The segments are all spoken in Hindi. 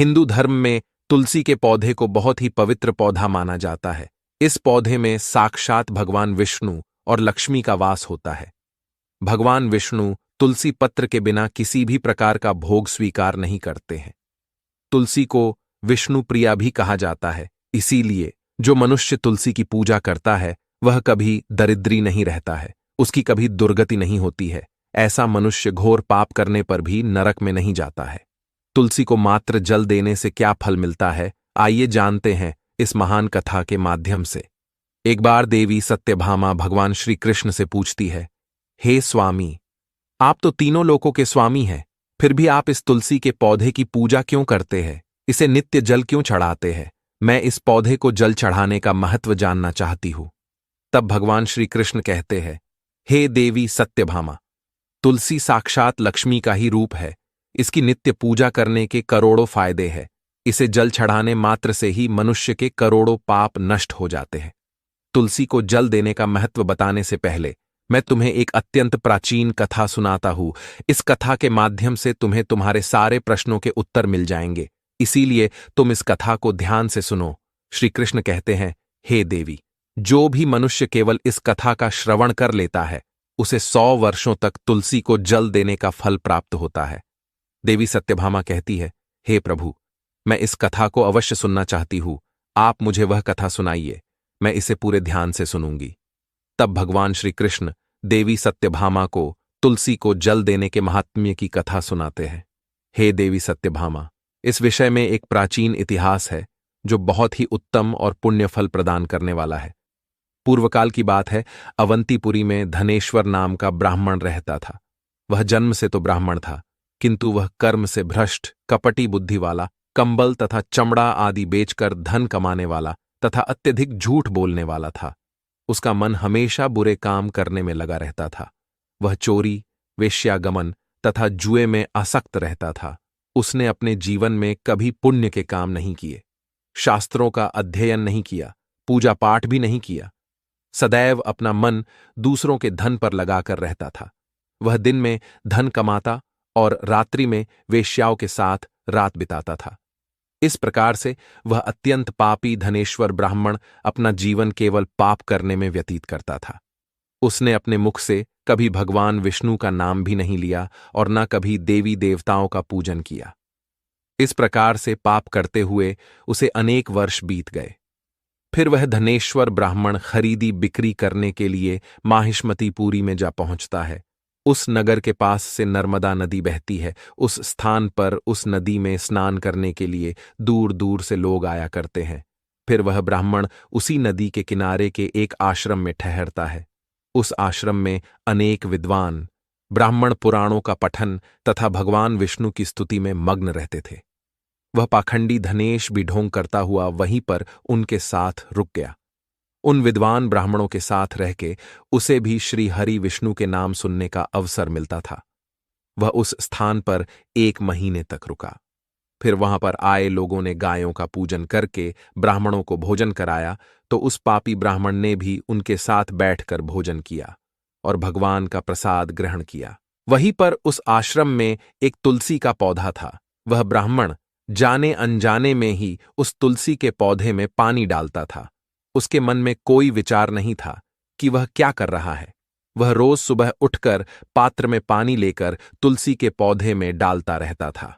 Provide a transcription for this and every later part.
हिंदू धर्म में तुलसी के पौधे को बहुत ही पवित्र पौधा माना जाता है। इस पौधे में साक्षात भगवान विष्णु और लक्ष्मी का वास होता है। भगवान विष्णु तुलसी पत्र के बिना किसी भी प्रकार का भोग स्वीकार नहीं करते हैं। तुलसी को विष्णु प्रिया भी कहा जाता है, इसीलिए जो मनुष्य तुलसी की पूजा करता है वह कभी दरिद्री नहीं रहता है, उसकी कभी दुर्गति नहीं होती है। ऐसा मनुष्य घोर पाप करने पर भी नरक में नहीं जाता है। तुलसी को मात्र जल देने से क्या फल मिलता है, आइए जानते हैं इस महान कथा के माध्यम से। एक बार देवी सत्यभामा भगवान श्री कृष्ण से पूछती है, हे स्वामी, आप तो तीनों लोकों के स्वामी हैं, फिर भी आप इस तुलसी के पौधे की पूजा क्यों करते हैं? इसे नित्य जल क्यों चढ़ाते हैं? मैं इस पौधे को जल चढ़ाने का महत्व जानना चाहती हूं। तब भगवान श्री कृष्ण कहते हैं, हे देवी सत्यभामा, तुलसी साक्षात लक्ष्मी का ही रूप है। इसकी नित्य पूजा करने के करोड़ों फायदे हैं। इसे जल चढ़ाने मात्र से ही मनुष्य के करोड़ों पाप नष्ट हो जाते हैं। तुलसी को जल देने का महत्व बताने से पहले मैं तुम्हें एक अत्यंत प्राचीन कथा सुनाता हूं। इस कथा के माध्यम से तुम्हें तुम्हारे सारे प्रश्नों के उत्तर मिल जाएंगे, इसीलिए तुम इस कथा को ध्यान से सुनो। श्री कृष्ण कहते हैं, हे देवी, जो भी मनुष्य केवल इस कथा का श्रवण कर लेता है उसे 100 वर्षों तक तुलसी को जल देने का फल प्राप्त होता है। देवी सत्यभामा कहती है, हे प्रभु, मैं इस कथा को अवश्य सुनना चाहती हूं। आप मुझे वह कथा सुनाइए, मैं इसे पूरे ध्यान से सुनूंगी। तब भगवान श्री कृष्ण देवी सत्यभामा को तुलसी को जल देने के महात्म्य की कथा सुनाते हैं। हे देवी सत्यभामा, इस विषय में एक प्राचीन इतिहास है जो बहुत ही उत्तम और पुण्य फल प्रदान करने वाला है। पूर्वकाल की बात है, अवंतीपुरी में धनेश्वर नाम का ब्राह्मण रहता था। वह जन्म से तो ब्राह्मण था, किंतु वह कर्म से भ्रष्ट, कपटी बुद्धि वाला, कंबल तथा चमड़ा आदि बेचकर धन कमाने वाला तथा अत्यधिक झूठ बोलने वाला था। उसका मन हमेशा बुरे काम करने में लगा रहता था। वह चोरी, वेश्यागमन तथा जुए में आसक्त रहता था। उसने अपने जीवन में कभी पुण्य के काम नहीं किए, शास्त्रों का अध्ययन नहीं किया, पूजा पाठ भी नहीं किया। सदैव अपना मन दूसरों के धन पर लगाकर रहता था। वह दिन में धन कमाता और रात्रि में वेश्याओं के साथ रात बिताता था। इस प्रकार से वह अत्यंत पापी धनेश्वर ब्राह्मण अपना जीवन केवल पाप करने में व्यतीत करता था। उसने अपने मुख से कभी भगवान विष्णु का नाम भी नहीं लिया और न कभी देवी देवताओं का पूजन किया। इस प्रकार से पाप करते हुए उसे अनेक वर्ष बीत गए। फिर वह धनेश्वर ब्राह्मण खरीदी बिक्री करने के लिए माहिष्मतीपुरी में जा पहुंचता है। उस नगर के पास से नर्मदा नदी बहती है। उस स्थान पर उस नदी में स्नान करने के लिए दूर दूर से लोग आया करते हैं। फिर वह ब्राह्मण उसी नदी के किनारे के एक आश्रम में ठहरता है। उस आश्रम में अनेक विद्वान ब्राह्मण पुराणों का पठन तथा भगवान विष्णु की स्तुति में मग्न रहते थे। वह पाखंडी धनेश भी ढोंग करता हुआ वहीं पर उनके साथ रुक गया। उन विद्वान ब्राह्मणों के साथ रह के उसे भी श्री हरि विष्णु के नाम सुनने का अवसर मिलता था। वह उस स्थान पर 1 महीने तक रुका। फिर वहां पर आए लोगों ने गायों का पूजन करके ब्राह्मणों को भोजन कराया, तो उस पापी ब्राह्मण ने भी उनके साथ बैठकर भोजन किया और भगवान का प्रसाद ग्रहण किया। वहीं पर उस आश्रम में एक तुलसी का पौधा था। वह ब्राह्मण जाने अनजाने में ही उस तुलसी के पौधे में पानी डालता था। उसके मन में कोई विचार नहीं था कि वह क्या कर रहा है। वह रोज सुबह उठकर पात्र में पानी लेकर तुलसी के पौधे में डालता रहता था।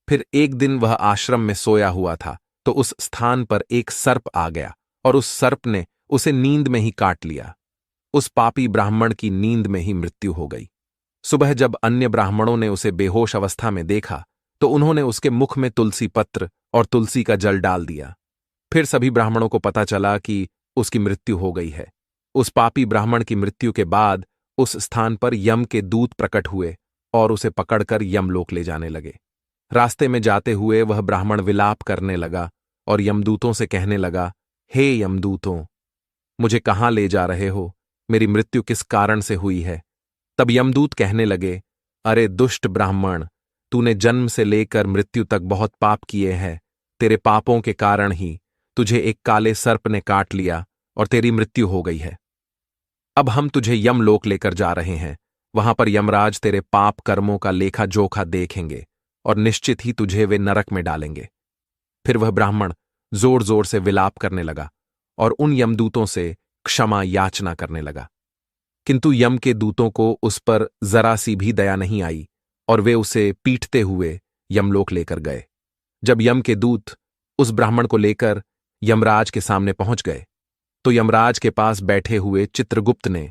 फिर एक दिन वह आश्रम में सोया हुआ था, तो उस स्थान पर एक सर्प आ गया और उस सर्प ने उसे नींद में ही काट लिया। उस पापी ब्राह्मण की नींद में ही मृत्यु हो गई। सुबह जब अन्य ब्राह्मणों ने उसे बेहोश अवस्था में देखा, तो उन्होंने उसके मुख में तुलसी पत्र और तुलसी का जल डाल दिया। फिर सभी ब्राह्मणों को पता चला कि उसकी मृत्यु हो गई है। उस पापी ब्राह्मण की मृत्यु के बाद उस स्थान पर यम के दूत प्रकट हुए और उसे पकड़कर यमलोक ले जाने लगे। रास्ते में जाते हुए वह ब्राह्मण विलाप करने लगा और यमदूतों से कहने लगा, हे यमदूतों, मुझे कहाँ ले जा रहे हो? मेरी मृत्यु किस कारण से हुई है? तब यमदूत कहने लगे, अरे दुष्ट ब्राह्मण, तूने जन्म से लेकर मृत्यु तक बहुत पाप किए हैं। तेरे पापों के कारण ही तुझे एक काले सर्प ने काट लिया और तेरी मृत्यु हो गई है। अब हम तुझे यमलोक लेकर जा रहे हैं। वहां पर यमराज तेरे पाप कर्मों का लेखा जोखा देखेंगे और निश्चित ही तुझे वे नरक में डालेंगे। फिर वह ब्राह्मण जोर जोर से विलाप करने लगा और उन यमदूतों से क्षमा याचना करने लगा। किंतु यम के दूतों को उस पर जरा सी भी दया नहीं आई और वे उसे पीटते हुए यमलोक लेकर गए। जब यम के दूत उस ब्राह्मण को लेकर यमराज के सामने पहुंच गए तो यमराज के पास बैठे हुए चित्रगुप्त ने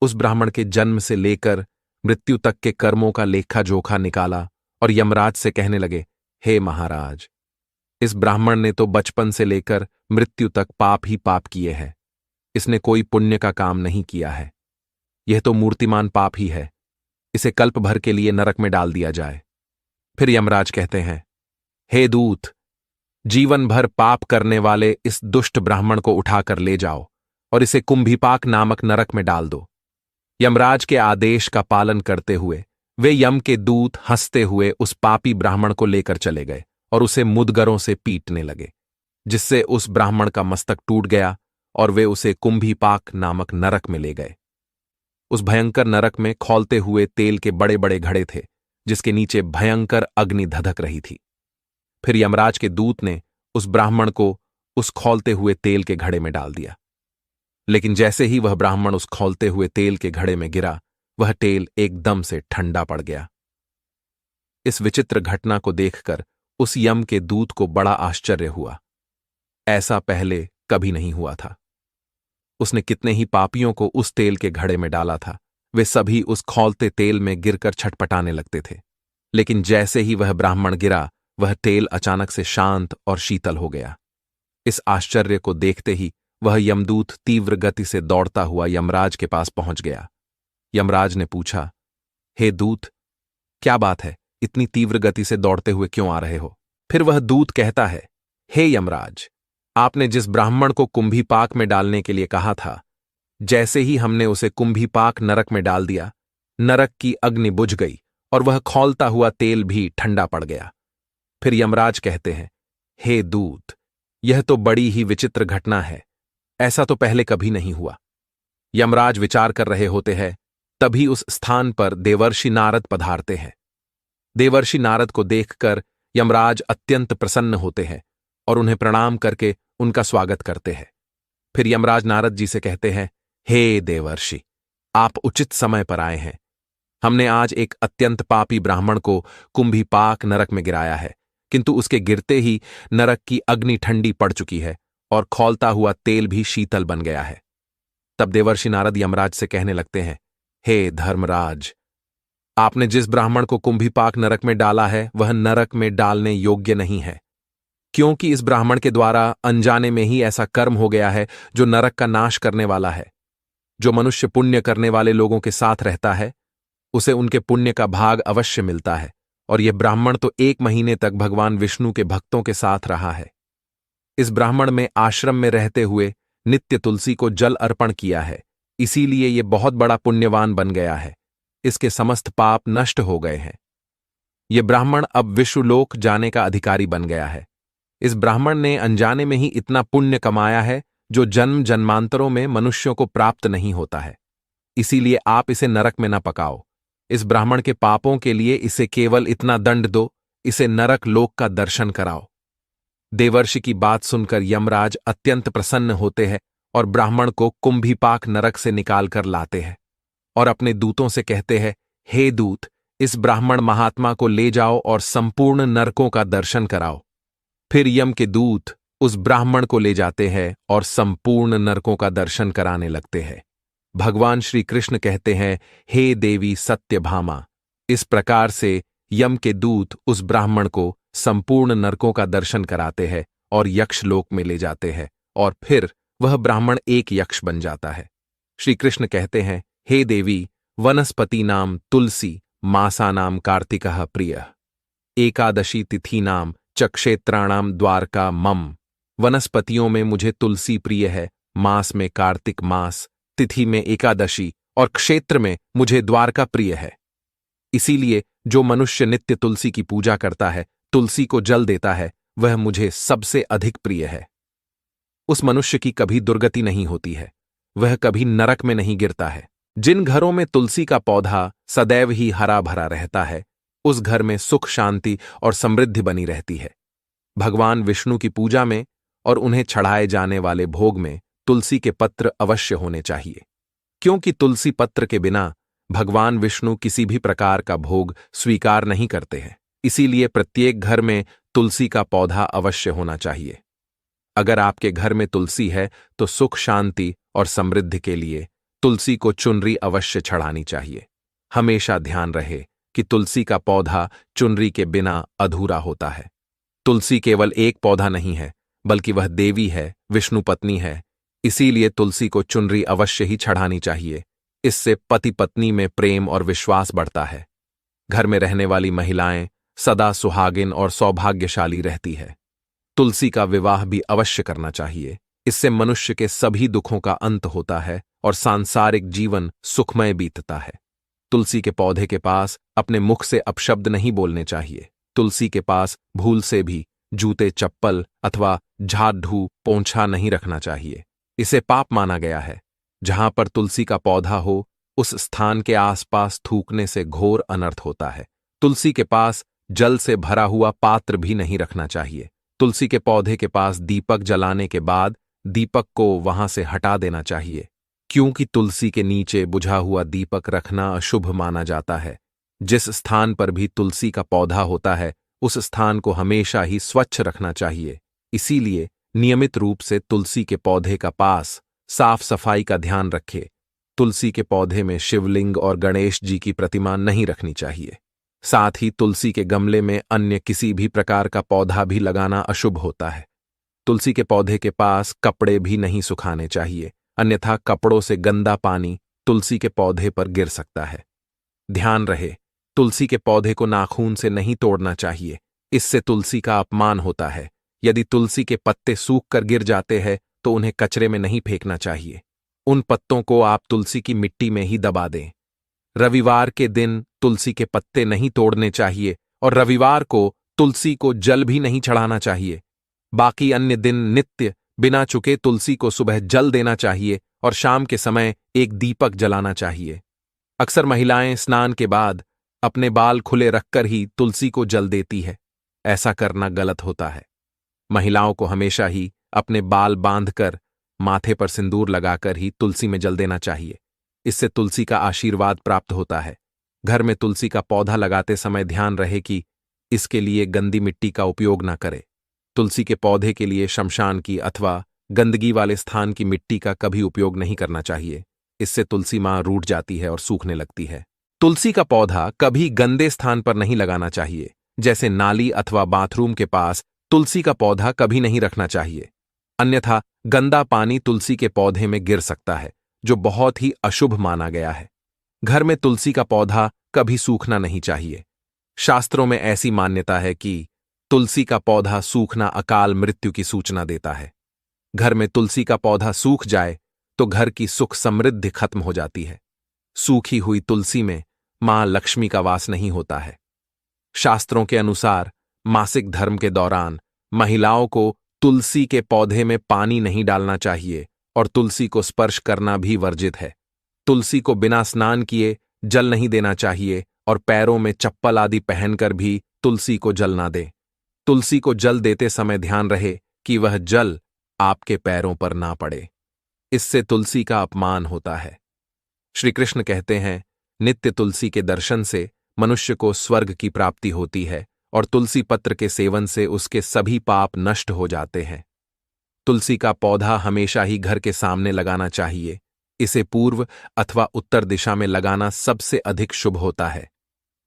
उस ब्राह्मण के जन्म से लेकर मृत्यु तक के कर्मों का लेखा जोखा निकाला और यमराज से कहने लगे, हे महाराज, इस ब्राह्मण ने तो बचपन से लेकर मृत्यु तक पाप ही पाप किए हैं। इसने कोई पुण्य का काम नहीं किया है। यह तो मूर्तिमान पाप ही है। इसे कल्प भर के लिए नरक में डाल दिया जाए। फिर यमराज कहते हैं, हे दूत, जीवन भर पाप करने वाले इस दुष्ट ब्राह्मण को उठाकर ले जाओ और इसे कुंभीपाक नामक नरक में डाल दो। यमराज के आदेश का पालन करते हुए वे यम के दूत हंसते हुए उस पापी ब्राह्मण को लेकर चले गए और उसे मुदगरों से पीटने लगे, जिससे उस ब्राह्मण का मस्तक टूट गया और वे उसे कुंभीपाक नामक नरक में ले गए। उस भयंकर नरक में खौलते हुए तेल के बड़े बड़े घड़े थे, जिसके नीचे भयंकर अग्नि धधक रही थी। फिर यमराज के दूत ने उस ब्राह्मण को उस खौलते हुए तेल के घड़े में डाल दिया। लेकिन जैसे ही वह ब्राह्मण उस खौलते हुए तेल के घड़े में गिरा, वह तेल एकदम से ठंडा पड़ गया। इस विचित्र घटना को देखकर उस यम के दूत को बड़ा आश्चर्य हुआ। ऐसा पहले कभी नहीं हुआ था। उसने कितने ही पापियों को उस तेल के घड़े में डाला था, वे सभी उस खौलते तेल में गिरकर छटपटाने लगते थे। लेकिन जैसे ही वह ब्राह्मण गिरा, वह तेल अचानक से शांत और शीतल हो गया। इस आश्चर्य को देखते ही वह यमदूत तीव्र गति से दौड़ता हुआ यमराज के पास पहुंच गया। यमराज ने पूछा, हे दूत, क्या बात है, इतनी तीव्र गति से दौड़ते हुए क्यों आ रहे हो? फिर वह दूत कहता है, हे यमराज, आपने जिस ब्राह्मण को कुंभीपाक में डालने के लिए कहा था, जैसे ही हमने उसे कुंभीपाक नरक में डाल दिया, नरक की अग्नि बुझ गई और वह खौलता हुआ तेल भी ठंडा पड़ गया। फिर यमराज कहते हैं, हे दूत, यह तो बड़ी ही विचित्र घटना है। ऐसा तो पहले कभी नहीं हुआ। यमराज विचार कर रहे होते हैं, तभी उस स्थान पर देवर्षि नारद पधारते हैं। देवर्षि नारद को देखकर यमराज अत्यंत प्रसन्न होते हैं और उन्हें प्रणाम करके उनका स्वागत करते हैं। फिर यमराज नारद जी से कहते हैं, हे देवर्षि, आप उचित समय पर आए हैं। हमने आज एक अत्यंत पापी ब्राह्मण को कुंभीपाक नरक में गिराया है, किंतु उसके गिरते ही नरक की अग्नि ठंडी पड़ चुकी है और खौलता हुआ तेल भी शीतल बन गया है। तब देवर्षि नारद यमराज से कहने लगते हैं, हे धर्मराज, आपने जिस ब्राह्मण को कुंभीपाक नरक में डाला है, वह नरक में डालने योग्य नहीं है, क्योंकि इस ब्राह्मण के द्वारा अनजाने में ही ऐसा कर्म हो गया है जो नरक का नाश करने वाला है। जो मनुष्य पुण्य करने वाले लोगों के साथ रहता है, उसे उनके पुण्य का भाग अवश्य मिलता है, और यह ब्राह्मण तो 1 महीने तक भगवान विष्णु के भक्तों के साथ रहा है। इस ब्राह्मण में आश्रम में रहते हुए नित्य तुलसी को जल अर्पण किया है, इसीलिए यह बहुत बड़ा पुण्यवान बन गया है। इसके समस्त पाप नष्ट हो गए हैं। यह ब्राह्मण अब विश्वलोक जाने का अधिकारी बन गया है। इस ब्राह्मण ने अनजाने में ही इतना पुण्य कमाया है जो जन्म जन्मांतरों में मनुष्यों को प्राप्त नहीं होता है। इसीलिए आप इसे नरक में न पकाओ। इस ब्राह्मण के पापों के लिए इसे केवल इतना दंड दो, इसे नरक लोक का दर्शन कराओ। देवर्षि की बात सुनकर यमराज अत्यंत प्रसन्न होते हैं और ब्राह्मण को कुंभीपाक नरक से निकालकर लाते हैं और अपने दूतों से कहते हैं, हे दूत, इस ब्राह्मण महात्मा को ले जाओ और संपूर्ण नरकों का दर्शन कराओ। फिर यम के दूत उस ब्राह्मण को ले जाते हैं और संपूर्ण नरकों का दर्शन कराने लगते हैं। भगवान श्री कृष्ण कहते हैं, हे देवी सत्यभामा, इस प्रकार से यम के दूत उस ब्राह्मण को संपूर्ण नरकों का दर्शन कराते हैं और यक्षलोक में ले जाते हैं, और फिर वह ब्राह्मण एक यक्ष बन जाता है। श्री कृष्ण कहते हैं, हे देवी, वनस्पति नाम तुलसी, मासा नाम कार्तिकः प्रिय, एकादशी तिथि नाम च क्षेत्राणाम द्वारका मम। वनस्पतियों में मुझे तुलसी प्रिय है, मास में कार्तिक मास, तिथि में एकादशी और क्षेत्र में मुझे द्वारका प्रिय है। इसीलिए जो मनुष्य नित्य तुलसी की पूजा करता है, तुलसी को जल देता है, वह मुझे सबसे अधिक प्रिय है। उस मनुष्य की कभी दुर्गति नहीं होती है, वह कभी नरक में नहीं गिरता है। जिन घरों में तुलसी का पौधा सदैव ही हरा भरा रहता है, उस घर में सुख शांति और समृद्धि बनी रहती है। भगवान विष्णु की पूजा में और उन्हें चढ़ाए जाने वाले भोग में तुलसी के पत्र अवश्य होने चाहिए, क्योंकि तुलसी पत्र के बिना भगवान विष्णु किसी भी प्रकार का भोग स्वीकार नहीं करते हैं। इसीलिए प्रत्येक घर में तुलसी का पौधा अवश्य होना चाहिए। अगर आपके घर में तुलसी है तो सुख, शांति और समृद्धि के लिए तुलसी को चुनरी अवश्य चढ़ानी चाहिए। हमेशा ध्यान रहे कि तुलसी का पौधा चुनरी के बिना अधूरा होता है। तुलसी केवल एक पौधा नहीं है, बल्कि वह देवी है, विष्णु पत्नी है। इसीलिए तुलसी को चुनरी अवश्य ही चढ़ानी चाहिए। इससे पति पत्नी में प्रेम और विश्वास बढ़ता है। घर में रहने वाली महिलाएं सदा सुहागिन और सौभाग्यशाली रहती है। तुलसी का विवाह भी अवश्य करना चाहिए। इससे मनुष्य के सभी दुखों का अंत होता है और सांसारिक जीवन सुखमय बीतता है। तुलसी के पौधे के पास अपने मुख से अपशब्द नहीं बोलने चाहिए। तुलसी के पास भूल से भी जूते, चप्पल अथवा झाड़ू, पोंछा नहीं रखना चाहिए। इसे पाप माना गया है। जहां पर तुलसी का पौधा हो, उस स्थान के आसपास थूकने से घोर अनर्थ होता है। तुलसी के पास जल से भरा हुआ पात्र भी नहीं रखना चाहिए। तुलसी के पौधे के पास दीपक जलाने के बाद दीपक को वहां से हटा देना चाहिए, क्योंकि तुलसी के नीचे बुझा हुआ दीपक रखना अशुभ माना जाता है। जिस स्थान पर भी तुलसी का पौधा होता है, उस स्थान को हमेशा ही स्वच्छ रखना चाहिए। इसीलिए नियमित रूप से तुलसी के पौधे का पास साफ सफाई का ध्यान रखें। तुलसी के पौधे में शिवलिंग और गणेश जी की प्रतिमा नहीं रखनी चाहिए। साथ ही तुलसी के गमले में अन्य किसी भी प्रकार का पौधा भी लगाना अशुभ होता है। तुलसी के पौधे के पास कपड़े भी नहीं सुखाने चाहिए, अन्यथा कपड़ों से गंदा पानी तुलसी के पौधे पर गिर सकता है। ध्यान रहे, तुलसी के पौधे को नाखून से नहीं तोड़ना चाहिए। इससे तुलसी का अपमान होता है। यदि तुलसी के पत्ते सूख कर गिर जाते हैं तो उन्हें कचरे में नहीं फेंकना चाहिए। उन पत्तों को आप तुलसी की मिट्टी में ही दबा दें। रविवार के दिन तुलसी के पत्ते नहीं तोड़ने चाहिए और रविवार को तुलसी को जल भी नहीं चढ़ाना चाहिए। बाकी अन्य दिन नित्य बिना चुके तुलसी को सुबह जल देना चाहिए और शाम के समय एक दीपक जलाना चाहिए। अक्सर महिलाएं स्नान के बाद अपने बाल खुले रखकर ही तुलसी को जल देती है। ऐसा करना गलत होता है। महिलाओं को हमेशा ही अपने बाल बांधकर माथे पर सिंदूर लगाकर ही तुलसी में जल देना चाहिए। इससे तुलसी का आशीर्वाद प्राप्त होता है। घर में तुलसी का पौधा लगाते समय ध्यान रहे कि इसके लिए गंदी मिट्टी का उपयोग न करें। तुलसी के पौधे के लिए शमशान की अथवा गंदगी वाले स्थान की मिट्टी का कभी उपयोग नहीं करना चाहिए। इससे तुलसी मां रूठ जाती है और सूखने लगती है। तुलसी का पौधा कभी गंदे स्थान पर नहीं लगाना चाहिए, जैसे नाली अथवा बाथरूम के पास तुलसी का पौधा कभी नहीं रखना चाहिए। अन्यथा गंदा पानी तुलसी के पौधे में गिर सकता है, जो बहुत ही अशुभ माना गया है। घर में तुलसी का पौधा कभी सूखना नहीं चाहिए। शास्त्रों में ऐसी मान्यता है कि तुलसी का पौधा सूखना अकाल मृत्यु की सूचना देता है। घर में तुलसी का पौधा सूख जाए तो घर की सुख समृद्धि खत्म हो जाती है। सूखी हुई तुलसी में मां लक्ष्मी का वास नहीं होता है। शास्त्रों के अनुसार मासिक धर्म के दौरान महिलाओं को तुलसी के पौधे में पानी नहीं डालना चाहिए और तुलसी को स्पर्श करना भी वर्जित है। तुलसी को बिना स्नान किए जल नहीं देना चाहिए और पैरों में चप्पल आदि पहनकर भी तुलसी को जल ना दें। तुलसी को जल देते समय ध्यान रहे कि वह जल आपके पैरों पर ना पड़े। इससे तुलसी का अपमान होता है। श्री कृष्ण कहते हैं, नित्य तुलसी के दर्शन से मनुष्य को स्वर्ग की प्राप्ति होती है और तुलसी पत्र के सेवन से उसके सभी पाप नष्ट हो जाते हैं। तुलसी का पौधा हमेशा ही घर के सामने लगाना चाहिए। इसे पूर्व अथवा उत्तर दिशा में लगाना सबसे अधिक शुभ होता है।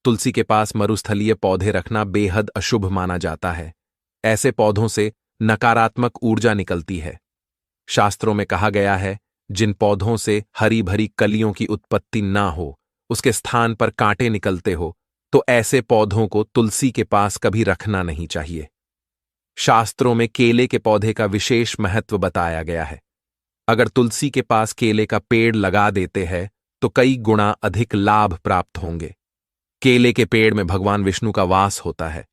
तुलसी के पास मरुस्थलीय पौधे रखना बेहद अशुभ माना जाता है। ऐसे पौधों से नकारात्मक ऊर्जा निकलती है। शास्त्रों में कहा गया है, जिन पौधों से हरी भरी कलियों की उत्पत्ति ना हो, उसके स्थान पर कांटे निकलते हो, तो ऐसे पौधों को तुलसी के पास कभी रखना नहीं चाहिए। शास्त्रों में केले के पौधे का विशेष महत्व बताया गया है। अगर तुलसी के पास केले का पेड़ लगा देते हैं तो कई गुना अधिक लाभ प्राप्त होंगे। केले के पेड़ में भगवान विष्णु का वास होता है।